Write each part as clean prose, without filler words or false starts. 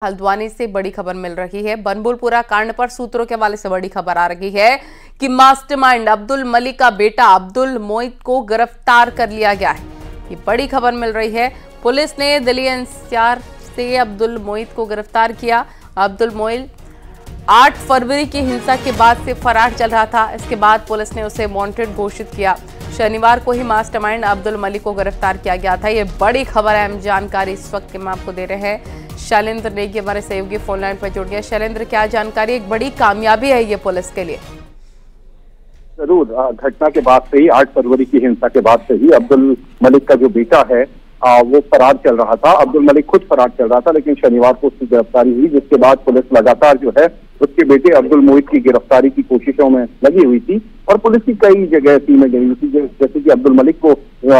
हल्द्वानी से बड़ी खबर मिल रही है। बनबुलपुरा कांड पर सूत्रों के हवाले से बड़ी खबर आ रही है कि मास्टरमाइंड अब्दुल मलिक का बेटा अब्दुल मोइद को गिरफ्तार कर लिया गया है। ये बड़ी खबर मिल रही है। पुलिस ने दिल्ली एनसीआर से अब्दुल मोइद को गिरफ्तार किया। अब्दुल मोइद 8 फरवरी की हिंसा के बाद से फरार चल रहा था। इसके बाद पुलिस ने उसे वांटेड घोषित किया। शनिवार को ही मास्टरमाइंड अब्दुल मलिक को गिरफ्तार किया गया था। ये बड़ी खबर है। अहम जानकारी इस वक्त हम आपको दे रहे हैं। शैलेंद्र नेगी हमारे सहयोगी फोन लाइन पर जुड़ गया। शैलेंद्र, क्या जानकारी? एक बड़ी कामयाबी है ये पुलिस के लिए। जरूर, घटना के बाद से ही 8 फरवरी की हिंसा के बाद से ही अब्दुल मलिक का जो बेटा है वो फरार चल रहा था। अब्दुल मलिक खुद फरार चल रहा था, लेकिन शनिवार को उसकी गिरफ्तारी हुई, जिसके बाद पुलिस लगातार जो है उसके बेटे अब्दुल मोइद की गिरफ्तारी की कोशिशों में लगी हुई थी। और पुलिस की कई जगह टीमें गई हुई थी, जैसे कि अब्दुल मलिक को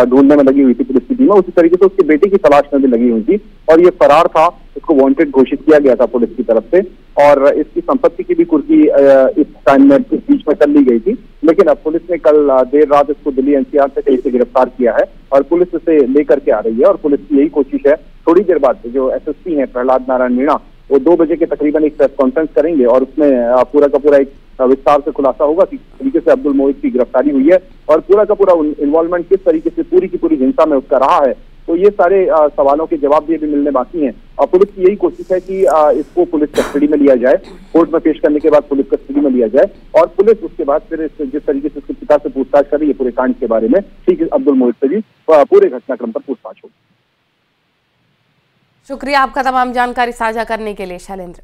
ढूंढने में लगी हुई थी पुलिस की टीमें, उसी तरीके से उसके बेटे की तलाश में भी लगी हुई थी। और ये फरार था, उसको वांटेड घोषित किया गया था पुलिस की तरफ से, और इसकी संपत्ति की भी कुर्की इस टाइम में इस बीच में कर ली गई थी। लेकिन अब पुलिस ने कल देर रात इसको दिल्ली एनसीआर से कहीं से गिरफ्तार किया है और पुलिस इसे लेकर के आ रही है। और पुलिस की यही कोशिश है, थोड़ी देर बाद जो एसएसपी हैं प्रहलाद नारायण मीणा, वो 2 बजे के तकरीबन एक प्रेस कॉन्फ्रेंस करेंगे और उसमें पूरा का पूरा एक विस्तार से खुलासा होगा कि किस तरीके से अब्दुल मोइद की गिरफ्तारी हुई है और पूरा का पूरा इन्वॉल्वमेंट किस तरीके से पूरी की पूरी हिंसा में उसका रहा है। तो ये सारे सवालों के जवाब भी अभी मिलने बाकी हैं। और पुलिस की यही कोशिश है कि इसको पुलिस कस्टडी में लिया जाए, कोर्ट में पेश करने के बाद पुलिस कस्टडी में लिया जाए और पुलिस उसके बाद फिर जिस तरीके से उसके पिता से पूछताछ कर रही है पूरे कांड के बारे में, ठीक है, अब्दुल मोइद से भी पूरे घटनाक्रम पर पूछताछ होगी। शुक्रिया आपका तमाम जानकारी साझा करने के लिए शैलेंद्र।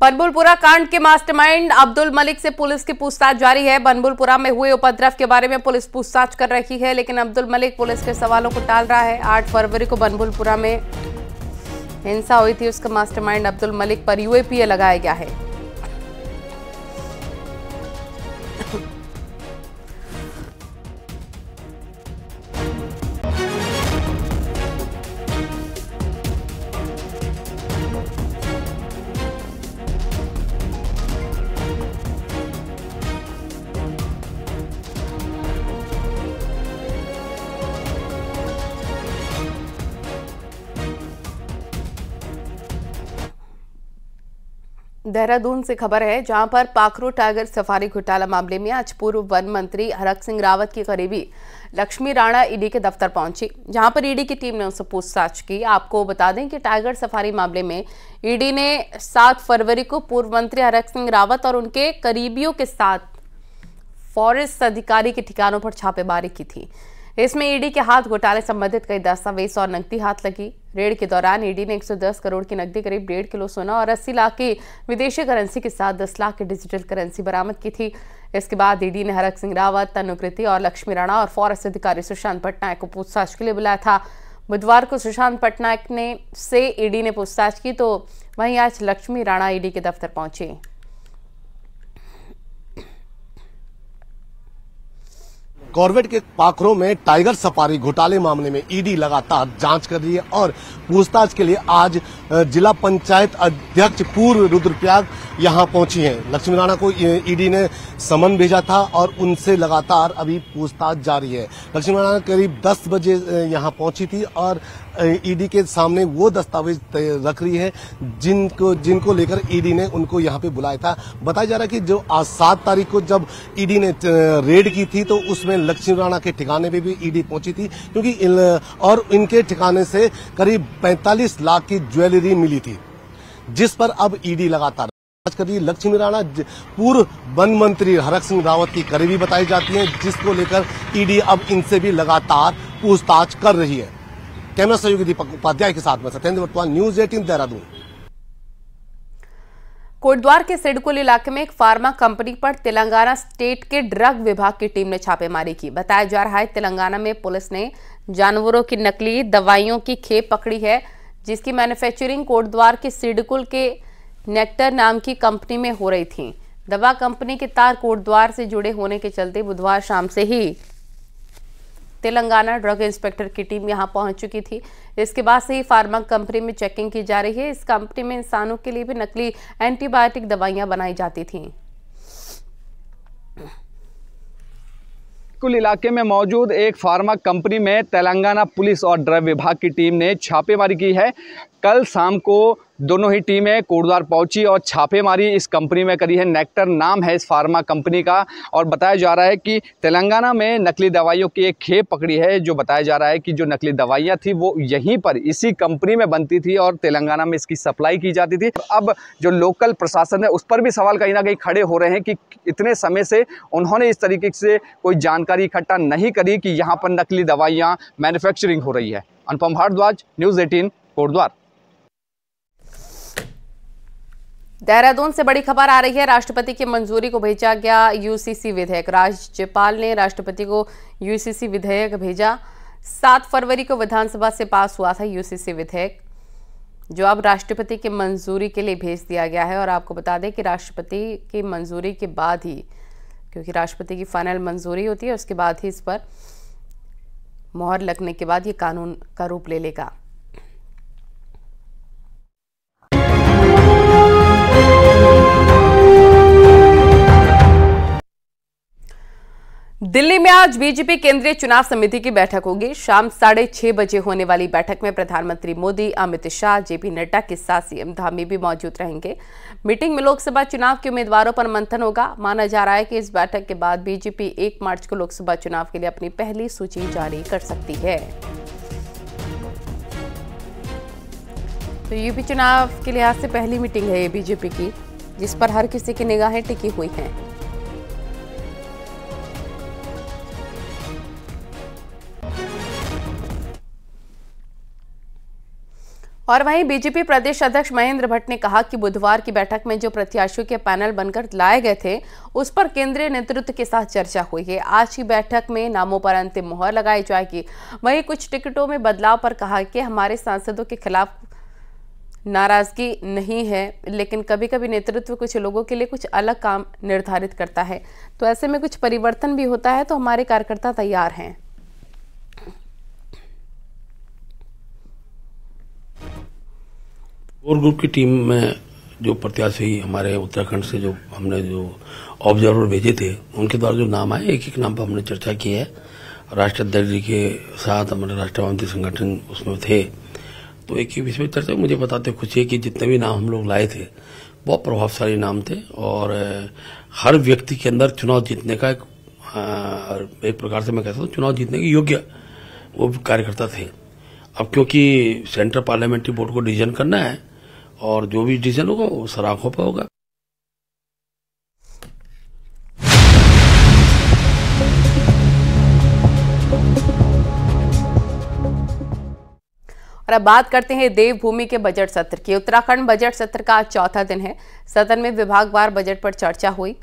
बनबुलपुरा कांड के मास्टरमाइंड अब्दुल मलिक से पुलिस की पूछताछ जारी है। बनबुलपुरा में हुए उपद्रव के बारे में पुलिस पूछताछ कर रही है, लेकिन अब्दुल मलिक पुलिस के सवालों को टाल रहा है। 8 फरवरी को बनबुलपुरा में हिंसा हुई थी, उसका मास्टरमाइंड अब्दुल मलिक पर यूएपीए लगाया गया है। देहरादून से खबर है, जहां पर पाखरू टाइगर सफारी घोटाला मामले में आज पूर्व वन मंत्री हरक सिंह रावत की करीबी लक्ष्मी राणा ईडी के दफ्तर पहुंची, जहां पर ईडी की टीम ने उनसे पूछताछ की। आपको बता दें कि टाइगर सफारी मामले में ईडी ने 7 फरवरी को पूर्व मंत्री हरक सिंह रावत और उनके करीबियों के साथ फॉरेस्ट अधिकारी के ठिकानों पर छापेमारी की थी। इसमें ईडी के हाथ घोटाले संबंधित कई दस्तावेज और नकदी हाथ लगी। रेड के दौरान ईडी ने 110 करोड़ की नकदी, करीब 1.5 किलो सोना और 80 लाख की विदेशी करेंसी के साथ 10 लाख की डिजिटल करेंसी बरामद की थी। इसके बाद ईडी ने हरक सिंह रावत, तनुकृति और लक्ष्मी राणा और फॉरेस्ट अधिकारी सुशांत पटनायक को पूछताछ के लिए बुलाया था। बुधवार को सुशांत पटनायक से ईडी ने पूछताछ की, तो वहीं आज लक्ष्मी राणा ईडी के दफ्तर पहुंची। कॉर्बेट के पाखरों में टाइगर सफारी घोटाले मामले में ईडी लगातार जांच कर रही है और पूछताछ के लिए आज जिला पंचायत अध्यक्ष पूर्व रुद्रप्रयाग यहां पहुंची हैं। लक्ष्मी राणा को ईडी ने समन भेजा था और उनसे लगातार अभी पूछताछ जारी है। लक्ष्मी राणा करीब 10 बजे यहां पहुंची थी और ईडी के सामने वो दस्तावेज रख रही है जिनको लेकर ईडी ने उनको यहां पे बुलाया था। बताया जा रहा है कि जो आज 7 तारीख को जब ईडी ने रेड की थी तो उसमें लक्ष्मी राणा के ठिकाने पे भी ईडी पहुंची थी, क्योंकि और इनके ठिकाने से करीब 45 लाख की ज्वेलरी मिली थी, जिस पर अब ईडी लगातार जांच कर रही है। लक्ष्मी राणा पूर्व वन मंत्री हरक सिंह रावत की करीबी बताई जाती है, जिसको लेकर ईडी अब इनसे भी लगातार पूछताछ कर रही है। कैमरा सहयोगी दीपक उपाध्याय के साथ में सत्येंद्र वर्तमान, न्यूज 18 देहरादून। कोटद्वार के सिडकुल इलाके में एक फार्मा कंपनी पर तेलंगाना स्टेट के ड्रग विभाग की टीम ने छापेमारी की। बताया जा रहा है तेलंगाना में पुलिस ने जानवरों की नकली दवाइयों की खेप पकड़ी है, जिसकी मैन्युफैक्चरिंग कोटद्वार के सिडकुल के नेक्टर नाम की कंपनी में हो रही थी। दवा कंपनी के तार कोटद्वार से जुड़े होने के चलते बुधवार शाम से ही तेलंगाना ड्रग इंस्पेक्टर की टीम यहां पहुंच चुकी थी। इसके बाद से ही फार्मा कंपनी में चेकिंग की जा रही है। इस कंपनी में इंसानों के लिए भी नकली एंटीबायोटिक दवाइयां बनाई जाती थीं। स्कूल इलाके में मौजूद एक फार्मा कंपनी में तेलंगाना पुलिस और ड्रग विभाग की टीम ने छापेमारी की है। कल शाम को दोनों ही टीमें कोटद्वार पहुंची और छापेमारी इस कंपनी में करी है। नेक्टर नाम है इस फार्मा कंपनी का और बताया जा रहा है कि तेलंगाना में नकली दवाइयों की एक खेप पकड़ी है। जो बताया जा रहा है कि जो नकली दवाइयां थी वो यहीं पर इसी कंपनी में बनती थी और तेलंगाना में इसकी सप्लाई की जाती थी। अब जो लोकल प्रशासन है उस पर भी सवाल कहीं ना कहीं खड़े हो रहे हैं कि इतने समय से उन्होंने इस तरीके से कोई जानकारी इकट्ठा नहीं करी कि यहाँ पर नकली दवाइयाँ मैन्युफैक्चरिंग हो रही है। अनुपम भारद्वाज, न्यूज़ 18, कोटद्वार। देहरादून से बड़ी खबर आ रही है। राष्ट्रपति की मंजूरी को भेजा गया यूसीसी विधेयक। राज्यपाल ने राष्ट्रपति को यूसीसी विधेयक भेजा। 7 फरवरी को विधानसभा से पास हुआ था यूसीसी विधेयक, जो अब राष्ट्रपति की मंजूरी के लिए भेज दिया गया है। और आपको बता दें कि राष्ट्रपति की मंजूरी के बाद ही, क्योंकि राष्ट्रपति की फाइनल मंजूरी होती है, उसके बाद ही इस पर मोहर लगने के बाद ये कानून का रूप ले लेगा। दिल्ली में आज बीजेपी केंद्रीय चुनाव समिति की बैठक होगी। शाम 6:30 बजे होने वाली बैठक में प्रधानमंत्री मोदी, अमित शाह, जेपी नड्डा के साथ सीएम धामी भी मौजूद रहेंगे। मीटिंग में लोकसभा चुनाव के उम्मीदवारों पर मंथन होगा। माना जा रहा है कि इस बैठक के बाद बीजेपी 1 मार्च को लोकसभा चुनाव के लिए अपनी पहली सूची जारी कर सकती है। तो यूपी चुनाव के लिहाज से पहली मीटिंग है ये बीजेपी की, जिस पर हर किसी की निगाहें टिकी हुई हैं। और वहीं बीजेपी प्रदेश अध्यक्ष महेंद्र भट्ट ने कहा कि बुधवार की बैठक में जो प्रत्याशियों के पैनल बनकर लाए गए थे उस पर केंद्रीय नेतृत्व के साथ चर्चा हुई है। आज की बैठक में नामों पर अंतिम मुहर लगाई जाएगी। वहीं कुछ टिकटों में बदलाव पर कहा कि हमारे सांसदों के खिलाफ नाराजगी नहीं है, लेकिन कभी कभी नेतृत्व कुछ लोगों के लिए कुछ अलग काम निर्धारित करता है, तो ऐसे में कुछ परिवर्तन भी होता है, तो हमारे कार्यकर्ता तैयार हैं। कोर ग्रुप की टीम में जो प्रत्याशी हमारे उत्तराखंड से जो हमने जो ऑब्जर्वर भेजे थे उनके द्वारा जो नाम आए, एक एक नाम पर हमने चर्चा की है। राष्ट्रीय अध्यक्ष जी के साथ हमारे राष्ट्रवादी संगठन उसमें थे, तो एक ही विषय चर्चा मुझे बताते खुशी है कि जितने भी नाम हम लोग लाए थे बहुत प्रभावशाली नाम थे और हर व्यक्ति के अंदर चुनाव जीतने का एक प्रकार से मैं कहता हूँ चुनाव जीतने के योग्य वो कार्यकर्ता थे। अब क्योंकि सेंट्रल पार्लियामेंट्री बोर्ड को डिसीजन करना है और जो भी डिसीजन होगा वो सराखों पर होगा। और अब बात करते हैं देवभूमि के बजट सत्र की। उत्तराखंड बजट सत्र का आज चौथा दिन है। सदन में विभागवार बजट पर चर्चा हुई।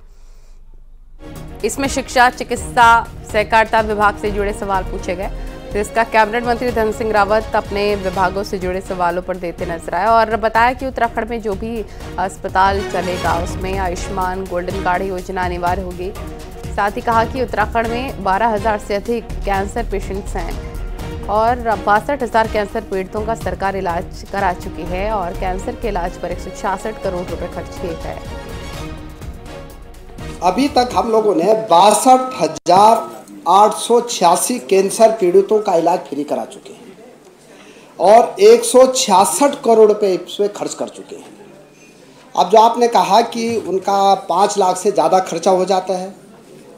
इसमें शिक्षा, चिकित्सा, सहकारिता विभाग से जुड़े सवाल पूछे गए। तो इसका कैबिनेट मंत्री धन सिंह रावत अपने विभागों से जुड़े सवालों पर देते नजर आए और बताया कि उत्तराखंड में जो भी अस्पताल चलेगा उसमें आयुष्मान गोल्डन कार्ड योजना अनिवार्य होगी। साथ ही कहा कि उत्तराखंड में 12,000 से अधिक कैंसर पेशेंट्स हैं और 62,000 कैंसर पीड़ितों का सरकार इलाज करा चुकी है और कैंसर के इलाज पर 166 करोड़ रुपए खर्च किए गए। अभी तक हम लोगों ने 62,886 कैंसर पीड़ितों का इलाज फ्री करा चुके हैं और 166 करोड़ रुपए इसमें खर्च कर चुके हैं। अब जो आपने कहा कि उनका 5 लाख से ज़्यादा खर्चा हो जाता है,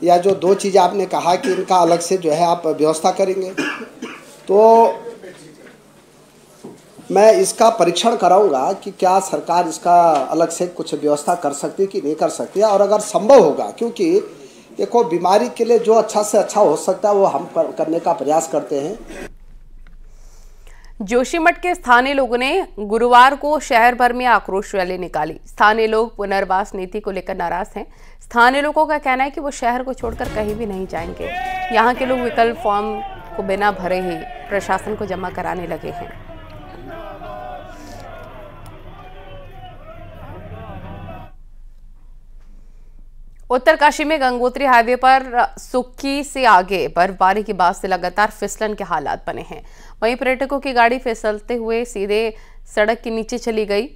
या जो 2 चीज़ें आपने कहा कि इनका अलग से जो है आप व्यवस्था करेंगे, तो मैं इसका परीक्षण कराऊंगा कि क्या सरकार इसका अलग से कुछ व्यवस्था कर सकती है कि नहीं कर सकती है, और अगर संभव होगा, क्योंकि देखो बीमारी के लिए जो अच्छा से अच्छा हो सकता है वो हम करने का प्रयास करते हैं। जोशीमठ के स्थानीय लोगों ने गुरुवार को शहर भर में आक्रोश रैली निकाली। स्थानीय लोग पुनर्वास नीति को लेकर नाराज हैं। स्थानीय लोगों का कहना है कि वो शहर को छोड़कर कहीं भी नहीं जाएंगे। यहाँ के लोग विकल्प फॉर्म को बिना भरे ही प्रशासन को जमा कराने लगे हैं। उत्तरकाशी में गंगोत्री हाईवे पर सुक्की से आगे बर्फबारी के बाद से लगातार फिसलन के हालात बने हैं। वहीं पर्यटकों की गाड़ी फिसलते हुए सीधे सड़क के नीचे चली गई।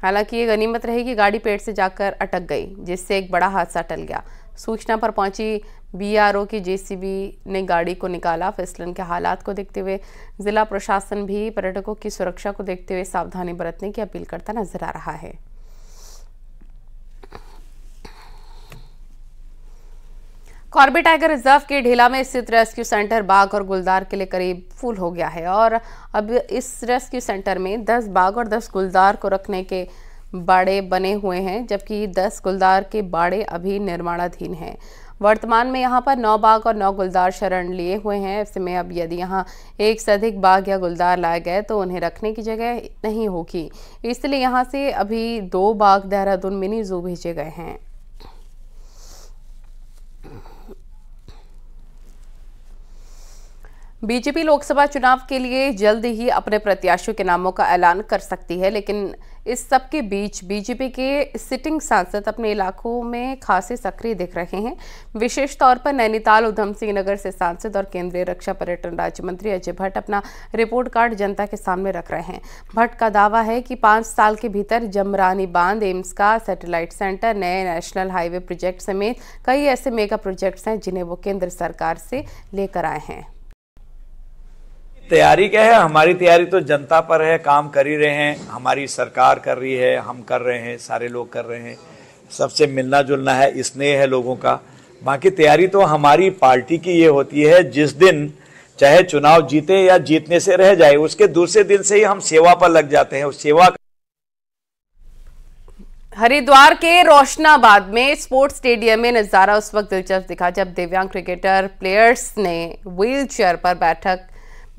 हालांकि ये गनीमत रही कि गाड़ी पेड़ से जाकर अटक गई, जिससे एक बड़ा हादसा टल गया। सूचना पर पहुंची बीआरओ की जेसीबी ने गाड़ी को निकाला। फिसलन के हालात को देखते हुए जिला प्रशासन भी पर्यटकों की सुरक्षा को देखते हुए सावधानी बरतने की अपील करता नजर आ रहा है। कॉर्बेट टाइगर रिजर्व के ढेला में स्थित रेस्क्यू सेंटर बाघ और गुलदार के लिए करीब फुल हो गया है और अब इस रेस्क्यू सेंटर में 10 बाघ और 10 गुलदार को रखने के बाड़े बने हुए हैं, जबकि 10 गुलदार के बाड़े अभी निर्माणाधीन हैं। वर्तमान में यहां पर 9 बाघ और 9 गुलदार शरण लिए हुए हैं। ऐसे में अब यदि यहां एक से अधिक बाघ या गुलदार लाए गए तो उन्हें रखने की जगह नहीं होगी, इसलिए यहां से अभी 2 बाघ देहरादून मिनी जू भेजे गए हैं। बीजेपी लोकसभा चुनाव के लिए जल्द ही अपने प्रत्याशियों के नामों का ऐलान कर सकती है, लेकिन इस सब के बीच बीजेपी के सिटिंग सांसद अपने इलाकों में खासे सक्रिय दिख रहे हैं। विशेष तौर पर नैनीताल उधम सिंह नगर से सांसद और केंद्रीय रक्षा पर्यटन राज्य मंत्री अजय भट्ट अपना रिपोर्ट कार्ड जनता के सामने रख रहे हैं। भट्ट का दावा है कि 5 साल के भीतर जमरानी बांध, एम्स का सैटेलाइट सेंटर, नए नेशनल हाईवे प्रोजेक्ट समेत कई ऐसे मेगा प्रोजेक्ट्स हैं जिन्हें वो केंद्र सरकार से लेकर आए हैं। तैयारी क्या है? हमारी तैयारी तो जनता पर है, काम कर ही रहे हैं, हमारी सरकार कर रही है, हम कर रहे हैं, सारे लोग कर रहे हैं, सबसे मिलना जुलना है, स्नेह है लोगों का। बाकी तैयारी तो हमारी पार्टी की ये होती है, जिस दिन चाहे चुनाव जीते या जीतने से रह जाए, उसके दूसरे दिन से ही हम सेवा पर लग जाते हैं। उस सेवा हरिद्वार के रोशनाबाद में स्पोर्ट्स स्टेडियम में नजारा उस वक्त दिलचस्प दिखा जब दिव्यांग क्रिकेटर प्लेयर्स ने व्हील चेयर पर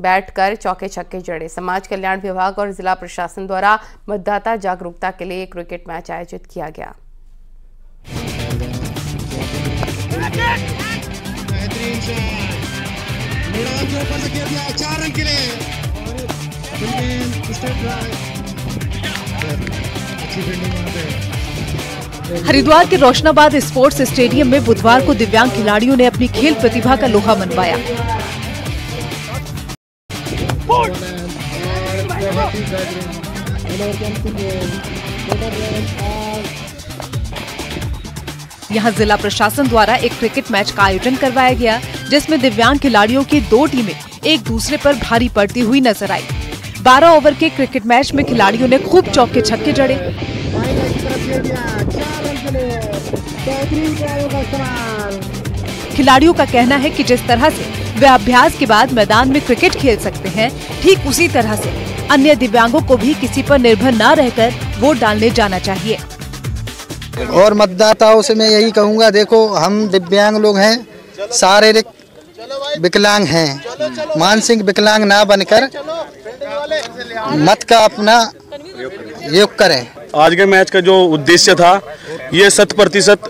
बैठकर चौके छक्के जड़े। समाज कल्याण विभाग और जिला प्रशासन द्वारा मतदाता जागरूकता के लिए क्रिकेट मैच आयोजित किया गया। हरिद्वार के रोशनाबाद स्पोर्ट्स स्टेडियम में बुधवार को दिव्यांग खिलाड़ियों ने अपनी खेल प्रतिभा का लोहा मनवाया। यहाँ जिला प्रशासन द्वारा एक क्रिकेट मैच का आयोजन करवाया गया, जिसमें दिव्यांग खिलाड़ियों की 2 टीमें एक दूसरे पर भारी पड़ती हुई नजर आई। 12 ओवर के क्रिकेट मैच में खिलाड़ियों ने खूब चौके छक्के जड़े। खिलाड़ियों का कहना है कि जिस तरह से वे अभ्यास के बाद मैदान में क्रिकेट खेल सकते हैं, ठीक उसी तरह से अन्य दिव्यांगों को भी किसी पर निर्भर न रहकर वोट डालने जाना चाहिए। और मतदाताओं से मैं यही कहूँगा, देखो हम दिव्यांग लोग हैं, शारीरिक विकलांग हैं, मानसिक विकलांग ना बनकर मत का अपना योग करें। आज के मैच का जो उद्देश्य था, ये 100%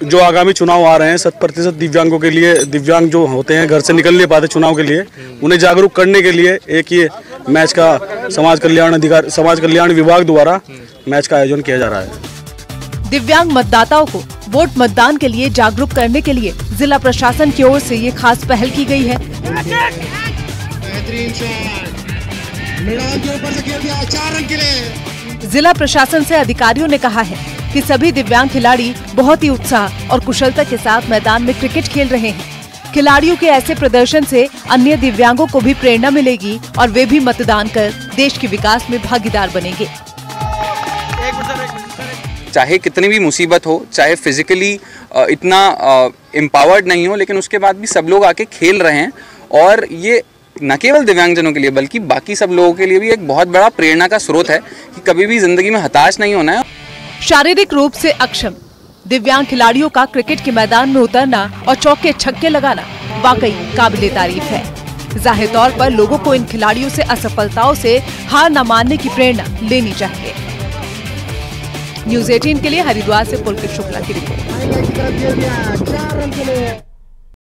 जो आगामी चुनाव आ रहे हैं 100% दिव्यांगों के लिए, दिव्यांग जो होते हैं घर से निकल नहीं पाते चुनाव के लिए, उन्हें जागरूक करने के लिए एक ये मैच का समाज कल्याण विभाग द्वारा मैच का आयोजन किया जा रहा है। दिव्यांग मतदाताओं को वोट मतदान के लिए जागरूक करने के लिए जिला प्रशासन की ओर से ये खास पहल की गई है। जिला प्रशासन से अधिकारियों ने कहा है कि सभी दिव्यांग खिलाड़ी बहुत ही उत्साह और कुशलता के साथ मैदान में क्रिकेट खेल रहे हैं। खिलाड़ियों के ऐसे प्रदर्शन से अन्य दिव्यांगों को भी प्रेरणा मिलेगी और वे भी मतदान कर देश के विकास में भागीदार बनेंगे। चाहे कितनी भी मुसीबत हो, चाहे फिजिकली इतना एम्पावर्ड नहीं हो, लेकिन उसके बाद भी सब लोग आके खेल रहे हैं और ये न केवल दिव्यांगजनों के लिए बल्कि बाकी सब लोगों के लिए भी एक बहुत बड़ा प्रेरणा का स्रोत है कि कभी भी जिंदगी में हताश नहीं होना है। शारीरिक रूप से अक्षम दिव्यांग खिलाड़ियों का क्रिकेट के मैदान में उतरना और चौके छक्के लगाना वाकई काबिले तारीफ है। जाहिर तौर पर लोगों को इन खिलाड़ियों से असफलताओं से हार न मानने की प्रेरणा लेनी चाहिए। न्यूज़ 18 के लिए हरिद्वार से पुलकित शुक्ला की रिपोर्ट।